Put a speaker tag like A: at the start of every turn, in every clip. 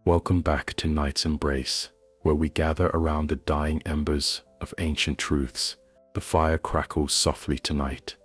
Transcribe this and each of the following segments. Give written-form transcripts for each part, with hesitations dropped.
A: Welcome back to Night's Embrace, where we gather around the dying embers of ancient truths. The fire crackles softly tonight,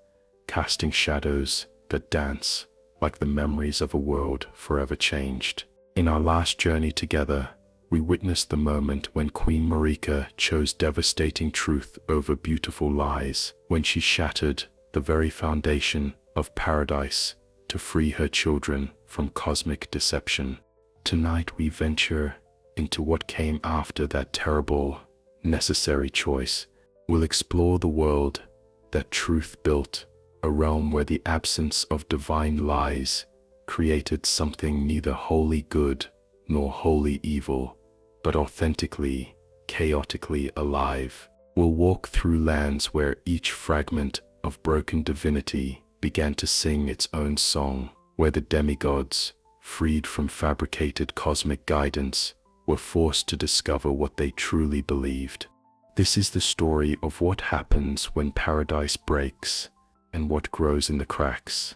A: casting shadows that dance like the memories of a world forever changed. In our last journey together, we witnessed the moment when Queen Marika chose devastating truth over beautiful lies, when she shattered the very foundation of paradise to free her children from cosmic deception. Tonight we venture into what came after that terrible, necessary choice. We'll explore the world that truth built, a realm where the absence of divine lies created something neither wholly good nor wholly evil, but authentically, chaotically alive. We'll walk through lands where each fragment of broken divinity began to sing its own song, where the demigods, freed from fabricated cosmic guidance, were forced to discover what they truly believed. This is the story of what happens when paradise breaks and what grows in the cracks.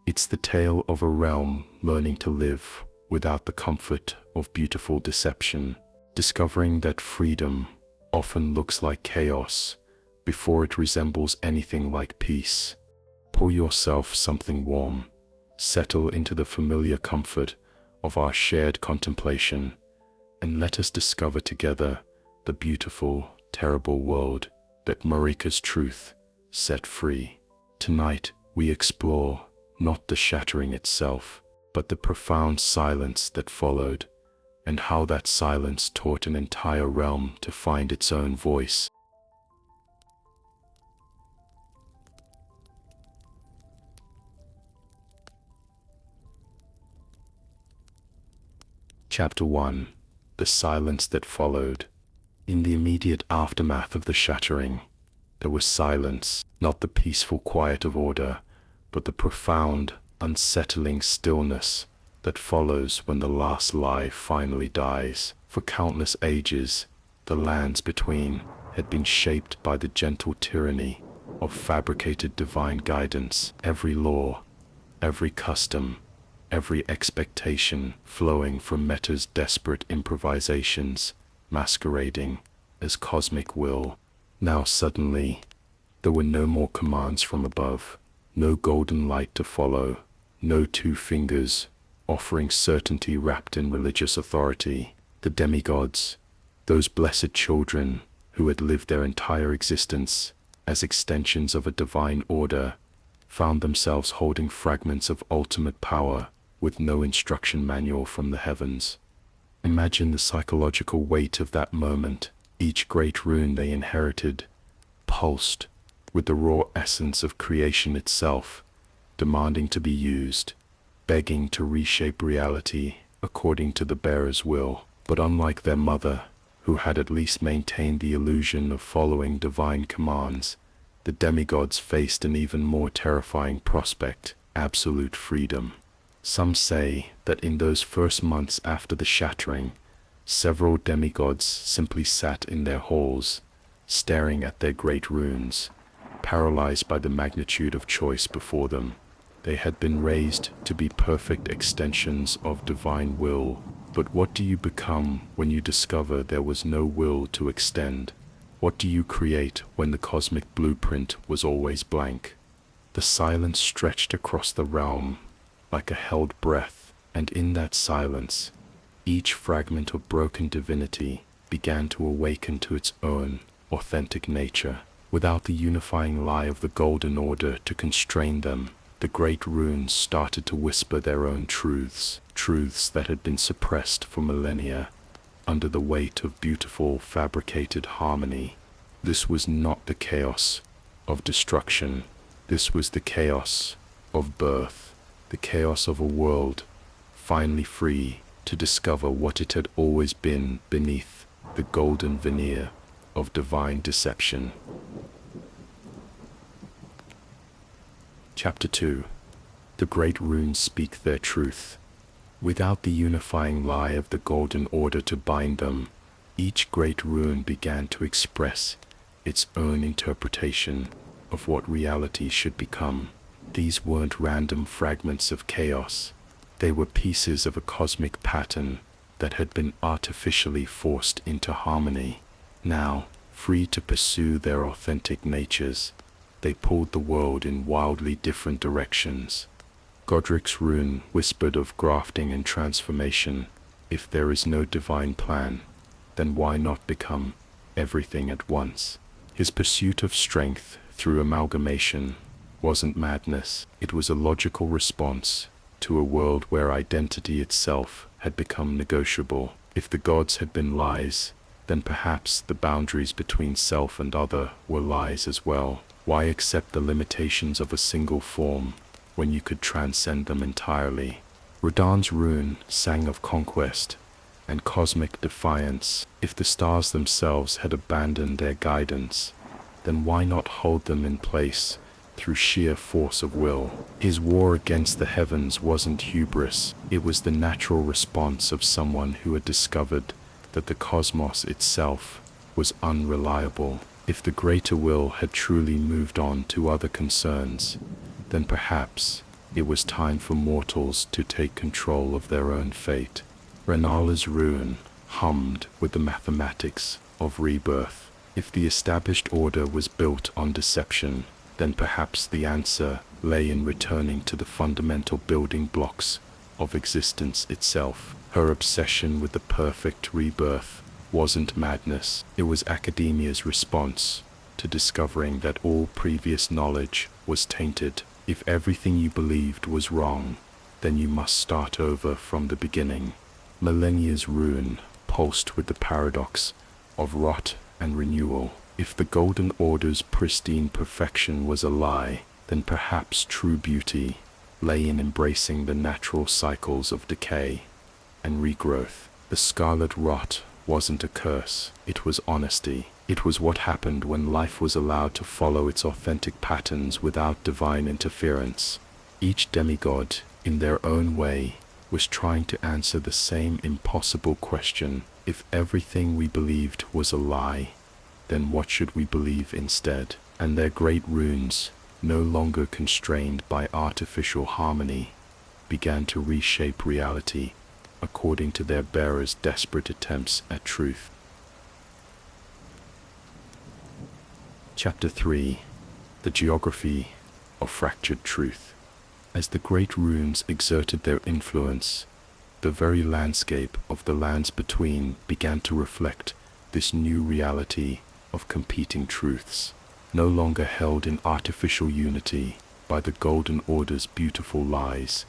A: It's the tale of a realm learning to live without the comfort of beautiful deception, discovering that freedom often looks like chaos before it resembles anything like peace. Pour yourself something warm, settle into the familiar comfort of our shared contemplation, and let us discover together the beautiful, terrible world that Marika's truth set free. Tonight we explore not the shattering itself, but the profound silence that followed, and how that silence taught an entire realm to find its own voice. Chapter 1. The Silence That Followed. In the immediate aftermath of the shattering, there was silence, not the peaceful quiet of order, but the profound, unsettling stillness that follows when the last lie finally dies. For countless ages, the lands between had been shaped by the gentle tyranny of fabricated divine guidance. Every law, every custom, every expectation flowing from Meta's desperate improvisations, masquerading as cosmic will. Now suddenly, there were no more commands from above, no golden light to follow, no two fingers offering certainty wrapped in religious authority. The demigods, those blessed children who had lived their entire existence as extensions of a divine order, found themselves holding fragments of ultimate power with no instruction manual from the heavens. Imagine the psychological weight of that moment. Each great rune they inherited pulsed with the raw essence of creation itself, demanding to be used, begging to reshape reality according to the bearer's will. But unlike their mother, who had at least maintained the illusion of following divine commands, the demigods faced an even more terrifying prospect: absolute freedom. Some say that in those first months after the shattering, several demigods simply sat in their halls, staring at their great runes, paralyzed by the magnitude of choice before them. They had been raised to be perfect extensions of divine will, but what do you become when you discover there was no will to extend? What do you create when the cosmic blueprint was always blank? The silence stretched across the realm like a held breath, and in that silence, each fragment of broken divinity began to awaken to its own authentic nature. Without the unifying lie of the Golden Order to constrain them, the great runes started to whisper their own truths, truths that had been suppressed for millennia under the weight of beautiful fabricated harmony. This was not the chaos of destruction. This was the chaos of birth. The chaos of a world finally free to discover what it had always been beneath the golden veneer of divine deception. Chapter 2. The Great Runes Speak Their Truth. Without the unifying lie of the Golden Order to bind them, each great rune began to express its own interpretation of what reality should become. These weren't random fragments of chaos. They were pieces of a cosmic pattern that had been artificially forced into harmony. Now, free to pursue their authentic natures, they pulled the world in wildly different directions. Godric's rune whispered of grafting and transformation. If there is no divine plan, then why not become everything at once? His pursuit of strength through amalgamation wasn't madness. It was a logical response to a world where identity itself had become negotiable. If the gods had been lies, then perhaps the boundaries between self and other were lies as well. Why accept the limitations of a single form when you could transcend them entirely? Radahn's rune sang of conquest and cosmic defiance. If the stars themselves had abandoned their guidance, then why not hold them in place through sheer force of will? His war against the heavens wasn't hubris. It was the natural response of someone who had discovered that the cosmos itself was unreliable. If the greater will had truly moved on to other concerns, then perhaps it was time for mortals to take control of their own fate. Renala's rune hummed with the mathematics of rebirth. If the established order was built on deception, then perhaps the answer lay in returning to the fundamental building blocks of existence itself. Her obsession with the perfect rebirth wasn't madness. It was academia's response to discovering that all previous knowledge was tainted. If everything you believed was wrong, then you must start over from the beginning. Millennia's rune pulsed with the paradox of rot and renewal. If the Golden Order's pristine perfection was a lie, then perhaps true beauty lay in embracing the natural cycles of decay and regrowth. The scarlet rot wasn't a curse, it was honesty. It was what happened when life was allowed to follow its authentic patterns without divine interference. Each demigod, in their own way, was trying to answer the same impossible question. If everything we believed was a lie, then what should we believe instead? And their great runes, no longer constrained by artificial harmony, began to reshape reality according to their bearers' desperate attempts at truth. Chapter 3. The Geography of Fractured Truth. As the great runes exerted their influence, the very landscape of the lands between began to reflect this new reality of competing truths. No longer held in artificial unity by the Golden Order's beautiful lies,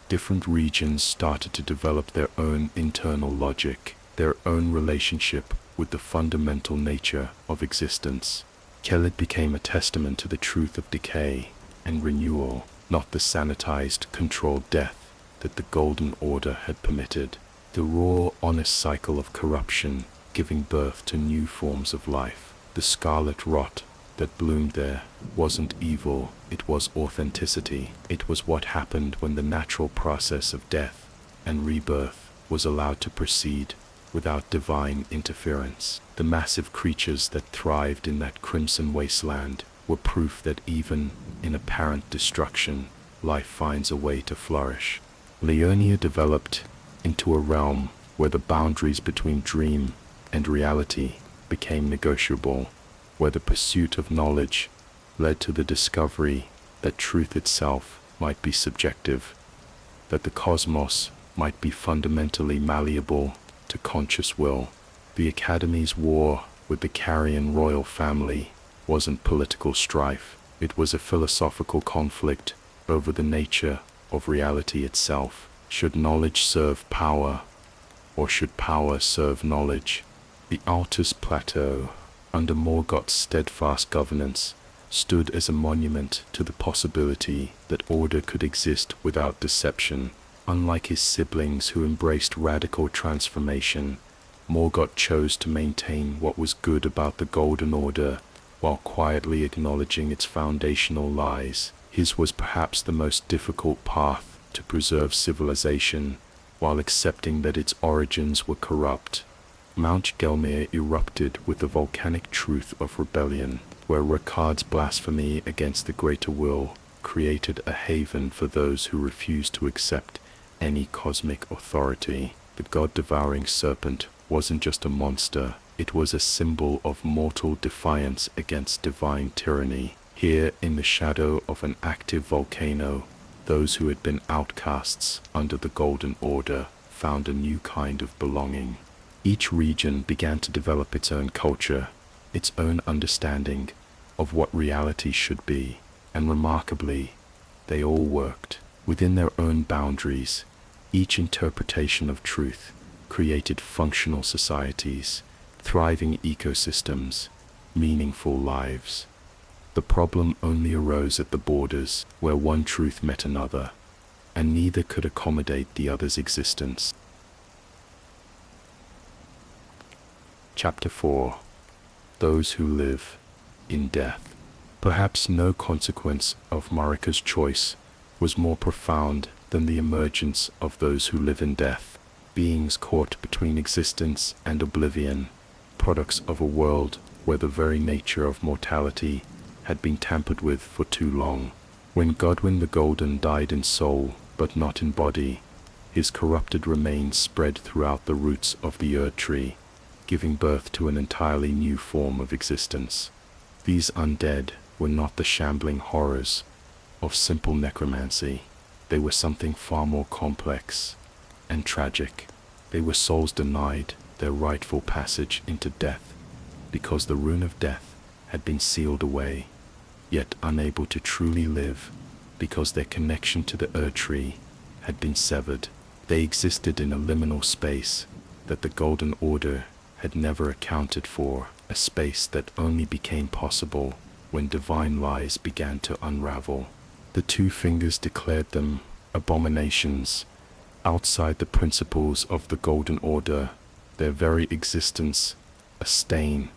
A: different regions started to develop their own internal logic, their own relationship with the fundamental nature of existence. Keled became a testament to the truth of decay and renewal, not the sanitized, controlled death that the Golden Order had permitted. The raw, honest cycle of corruption giving birth to new forms of life. The scarlet rot that bloomed there wasn't evil, it was authenticity. It was what happened when the natural process of death and rebirth was allowed to proceed without divine interference. The massive creatures that thrived in that crimson wasteland were proof that even in apparent destruction, life finds a way to flourish. Leonia developed into a realm where the boundaries between dream and reality became negotiable, where the pursuit of knowledge led to the discovery that truth itself might be subjective, that the cosmos might be fundamentally malleable to conscious will. The Academy's war with the Carrion royal family wasn't political strife, it was a philosophical conflict over the nature of reality itself. Should knowledge serve power, or should power serve knowledge? The Altus Plateau, under Morgoth's steadfast governance, stood as a monument to the possibility that order could exist without deception. Unlike his siblings who embraced radical transformation, Morgoth chose to maintain what was good about the Golden Order while quietly acknowledging its foundational lies. His was perhaps the most difficult path to preserve civilization while accepting that its origins were corrupt. Mount Gelmir erupted with the volcanic truth of rebellion, where Rakard's blasphemy against the greater will created a haven for those who refused to accept any cosmic authority. The god-devouring serpent wasn't just a monster, it was a symbol of mortal defiance against divine tyranny. Here, in the shadow of an active volcano, those who had been outcasts under the Golden Order found a new kind of belonging. Each region began to develop its own culture, its own understanding of what reality should be, and remarkably, they all worked within their own boundaries. Each interpretation of truth created functional societies, thriving ecosystems, meaningful lives. The problem only arose at the borders, where one truth met another, and neither could accommodate the other's existence. Chapter 4. Those who live in death. Perhaps no consequence of Marika's choice was more profound than the emergence of those who live in death, beings caught between existence and oblivion, products of a world where the very nature of mortality had been tampered with for too long. When Godwyn the Golden died in soul, but not in body, his corrupted remains spread throughout the roots of the Erd Tree, giving birth to an entirely new form of existence. These undead were not the shambling horrors of simple necromancy. They were something far more complex and tragic. They were souls denied their rightful passage into death, because the rune of death had been sealed away, yet unable to truly live, because their connection to the Erd Tree had been severed. They existed in a liminal space that the Golden Order had never accounted for, a space that only became possible when divine lies began to unravel. The two fingers declared them abominations, outside the principles of the Golden Order, their very existence a stain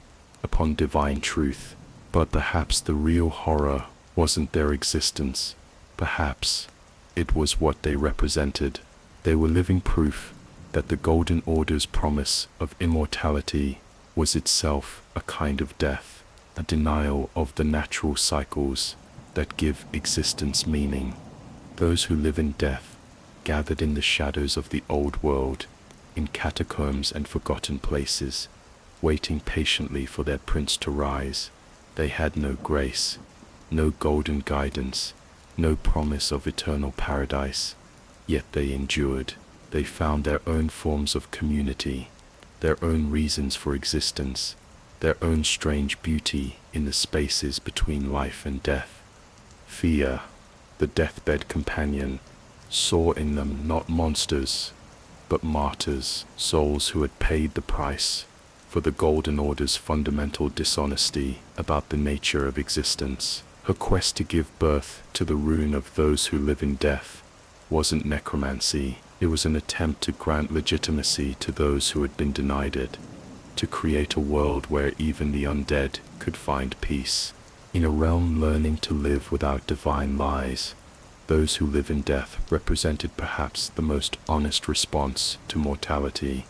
A: upon divine truth. But perhaps the real horror wasn't their existence. Perhaps it was what they represented. They were living proof that the Golden Order's promise of immortality was itself a kind of death, a denial of the natural cycles that give existence meaning. Those who live in death gathered in the shadows of the old world, in catacombs and forgotten places, waiting patiently for their prince to rise. They had no grace, no golden guidance, no promise of eternal paradise, yet they endured. They found their own forms of community, their own reasons for existence, their own strange beauty in the spaces between life and death. Fear, the deathbed companion, saw in them not monsters, but martyrs, souls who had paid the price for the Golden Order's fundamental dishonesty about the nature of existence. Her quest to give birth to the rune of those who live in death wasn't necromancy. It was an attempt to grant legitimacy to those who had been denied it, to create a world where even the undead could find peace. In a realm learning to live without divine lies, those who live in death represented perhaps the most honest response to mortality,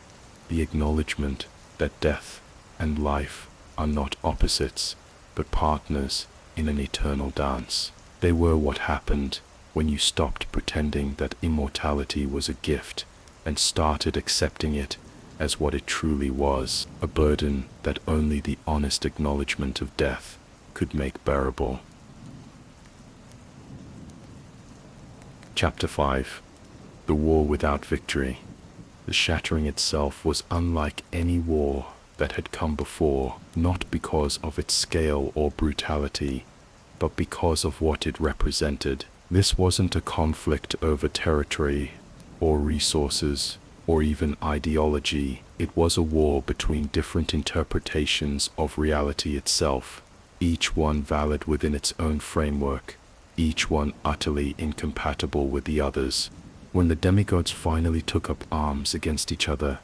A: the acknowledgement that death and life are not opposites, but partners in an eternal dance. They were what happened when you stopped pretending that immortality was a gift and started accepting it as what it truly was, a burden that only the honest acknowledgement of death could make bearable. Chapter 5. The War Without Victory. The Shattering itself was unlike any war that had come before, not because of its scale or brutality, but because of what it represented. This wasn't a conflict over territory or resources or even ideology. It was a war between different interpretations of reality itself, each one valid within its own framework, each one utterly incompatible with the others. When the demigods finally took up arms against each other,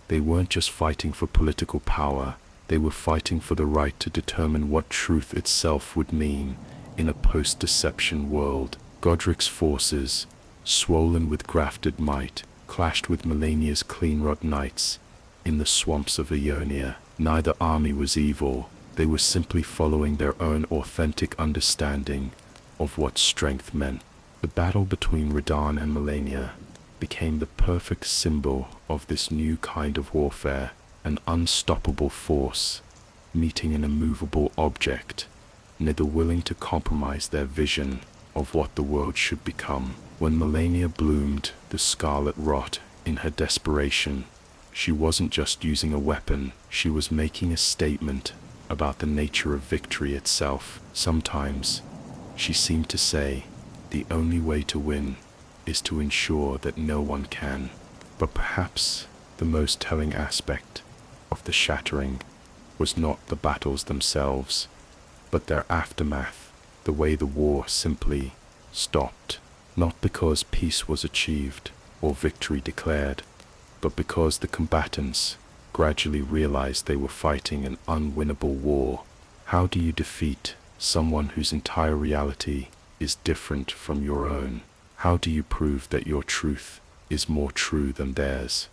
A: they weren't just fighting for political power, they were fighting for the right to determine what truth itself would mean in a post-deception world. Godric's forces, swollen with grafted might, clashed with Melania's clean-rod knights in the swamps of Ionia. Neither army was evil, they were simply following their own authentic understanding of what strength meant. The battle between Radahn and Melania became the perfect symbol of this new kind of warfare, an unstoppable force meeting an immovable object, neither willing to compromise their vision of what the world should become. When Melania bloomed the scarlet rot in her desperation, she wasn't just using a weapon, she was making a statement about the nature of victory itself. Sometimes, she seemed to say, the only way to win is to ensure that no one can. But perhaps the most telling aspect of the Shattering was not the battles themselves, but their aftermath, the way the war simply stopped. Not because peace was achieved or victory declared, but because the combatants gradually realized they were fighting an unwinnable war. How do you defeat someone whose entire reality is different from your own? How do you prove that your truth is more true than theirs?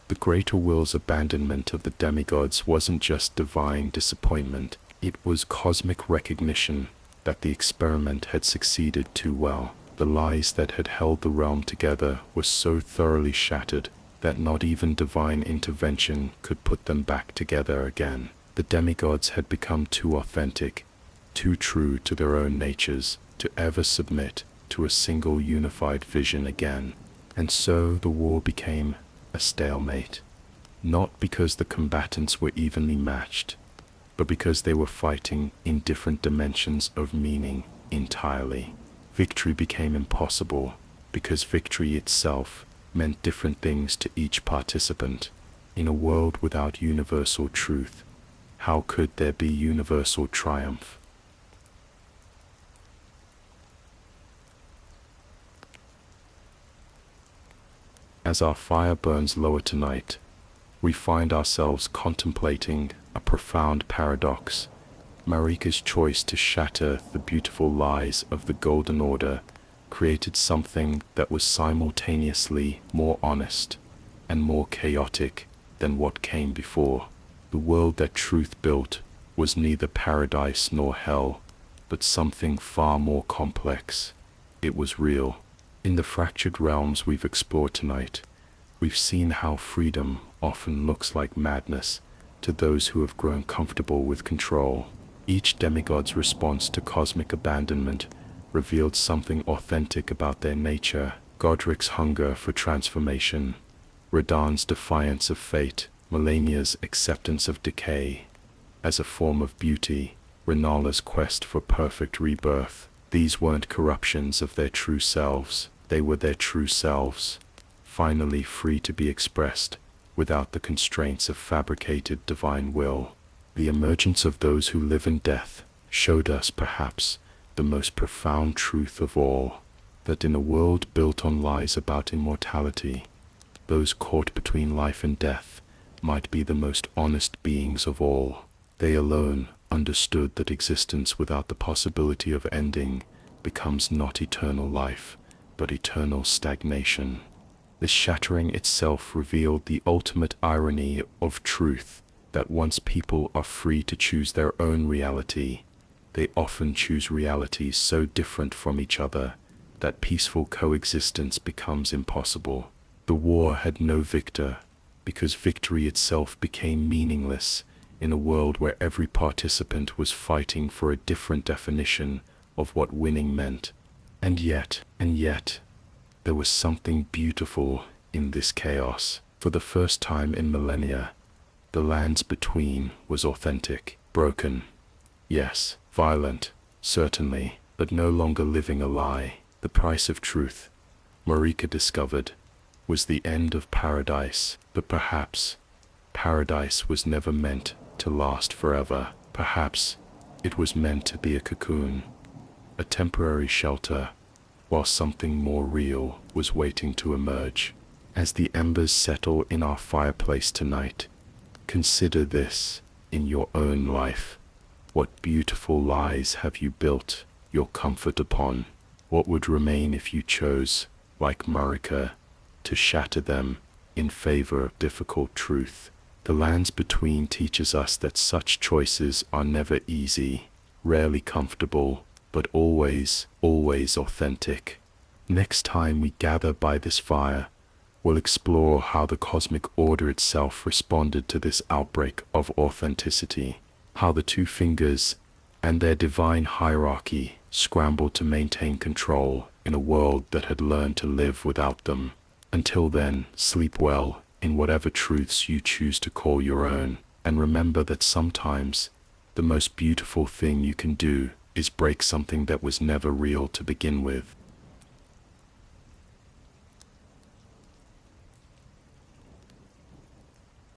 A: The greater will's abandonment of the demigods wasn't just divine disappointment, it was cosmic recognition that the experiment had succeeded too well. The lies that had held the realm together were so thoroughly shattered that not even divine intervention could put them back together again. The demigods had become too authentic, too true to their own natures, to ever submit to a single unified vision again. And so the war became a stalemate. Not because the combatants were evenly matched, but because they were fighting in different dimensions of meaning entirely. Victory became impossible because victory itself meant different things to each participant. In a world without universal truth, how could there be universal triumph? As our fire burns lower tonight, we find ourselves contemplating a profound paradox. Marika's choice to shatter the beautiful lies of the Golden Order created something that was simultaneously more honest and more chaotic than what came before. The world that truth built was neither paradise nor hell, but something far more complex. It was real. In the fractured realms we've explored tonight, we've seen how freedom often looks like madness to those who have grown comfortable with control. Each demigod's response to cosmic abandonment revealed something authentic about their nature. Godric's hunger for transformation, Radahn's defiance of fate, Melania's acceptance of decay as a form of beauty, Renala's quest for perfect rebirth. These weren't corruptions of their true selves, they were their true selves, finally free to be expressed without the constraints of fabricated divine will. The emergence of those who live in death showed us perhaps the most profound truth of all, that in a world built on lies about immortality, those caught between life and death might be the most honest beings of all. They alone understood that existence without the possibility of ending becomes not eternal life, but eternal stagnation. The Shattering itself revealed the ultimate irony of truth, that once people are free to choose their own reality, they often choose realities so different from each other that peaceful coexistence becomes impossible. The war had no victor, because victory itself became meaningless in a world where every participant was fighting for a different definition of what winning meant. And yet, there was something beautiful in this chaos. For the first time in millennia, the lands between was authentic, broken, yes, violent, certainly, but no longer living a lie. The price of truth, Marika discovered, was the end of paradise, but perhaps paradise was never meant to last forever. Perhaps it was meant to be a cocoon, a temporary shelter, while something more real was waiting to emerge. As the embers settle in our fireplace tonight, consider this in your own life. What beautiful lies have you built your comfort upon? What would remain if you chose, like Marika, to shatter them in favor of difficult truth? The lands between teaches us that such choices are never easy, rarely comfortable, but always authentic. Next time we gather by this fire, We'll explore how the cosmic order itself responded to this outbreak of authenticity, how the two fingers and their divine hierarchy scrambled to maintain control in a world that had learned to live without them. Until then, sleep well in whatever truths you choose to call your own, and remember that sometimes the most beautiful thing you can do is break something that was never real to begin with.